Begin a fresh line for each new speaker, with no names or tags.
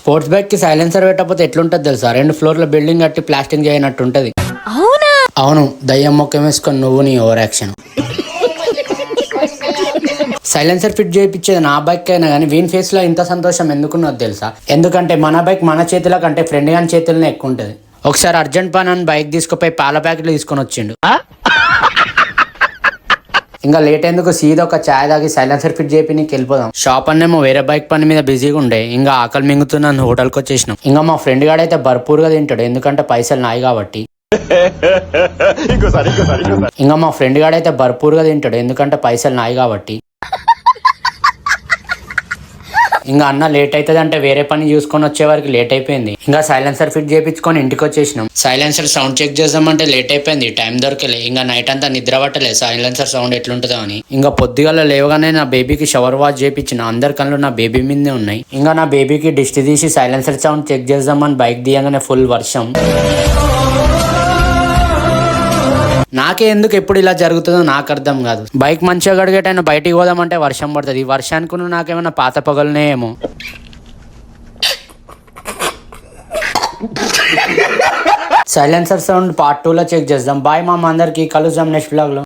Sports bike కి silencer పెట్టకపోతే ఎట్లుంటది తెలుసా? 2 ఫ్లోర్ల బిల్డింగ్ కట్టి ప్లాస్టింగ్ చేయనట్టు ఉంటది.
అవునా?
అవును, దయ్యం మొక్కం వేసుకొని నువ్వు నీ ఓవర్ యాక్షన్. సైలెన్సర్ ఫిట్ చేయించేది నా బైక్ అయినా కానీ వీన్ ఫేస్ లో ఇంత సంతోషం ఎందుకున్నది తెలుసా? ఎందుకంటే మన బైక్ మన చేతిలో కంటే ఫ్రెండ్ గాని చేతుల్లోనే ఎక్కువ ఉంటది. ఒకసారి అర్జెంట్ పని అని బైక్ తీసుకుపోయి పాల ప్యాకెట్లు తీసుకొని వచ్చిండు. ఇంకా లేట్ ఎందుకు, సీదా ఒక చాయ్ తాగి సైలెన్సర్ ఫిట్ చేపి నీకు వెళ్ళిపోదాం. షాప్ అన్నేమో వేరే బైక్ పని మీద బిజీగా ఉండే, ఇంకా ఆకలి మింగుతున్నాను హోటల్కి వచ్చేసినాం. ఇంకా మా ఫ్రెండ్ గాడు అయితే భర్పూర్గా తింటాడు, ఎందుకంటే పైసలు నాయి కాబట్టి. ఇంకా మా ఫ్రెండ్ గాడు అయితే భర్పూర్గా తింటాడు, ఎందుకంటే పైసలు నాయి కాబట్టి. ఇంకా అన్న లేట్ అవుతుంది అంటే వేరే పని చూసుకొని వచ్చే వరకు లేట్ అయిపోయింది. ఇంకా సైలెన్సర్ ఫిట్ చేయించుకొని ఇంటికి వచ్చేసినాం. సైలెన్సర్ సౌండ్ చెక్ చేద్దామంటే లేట్ అయిపోయింది, టైం దొరకలే. ఇంకా నైట్ అంతా నిద్ర పట్టలేదు సైలెన్సర్ సౌండ్ ఎట్లుంటుందో అని. ఇంకా పొద్దుగాల లేవగానే నా బేబీకి షవర్ వాష్ చేయించిన. అందరి కళ్ళు నా బేబీ మీదే ఉన్నాయి. ఇంకా నా బేబీకి దిష్టి తీసి సైలెన్సర్ సౌండ్ చెక్ చేద్దామని బైక్ దియంగానే ఫుల్ వర్షం. నాకే ఎందుకు ఎప్పుడు ఇలా జరుగుతుందో నాకు అర్థం కాదు. బైక్ మంచిగా గడిగేటైనా బయటికి పోదామంటే వర్షం పడుతుంది. ఈ వర్షానికి నాకేమైనా పాత పగలనే ఏమో. సైలెన్సర్ సౌండ్ పార్ట్ 2లో చెక్ చేద్దాం. బాయ్ మామ, అందరికి కలుద్దాం నెక్స్ట్ బ్లాగ్ లో.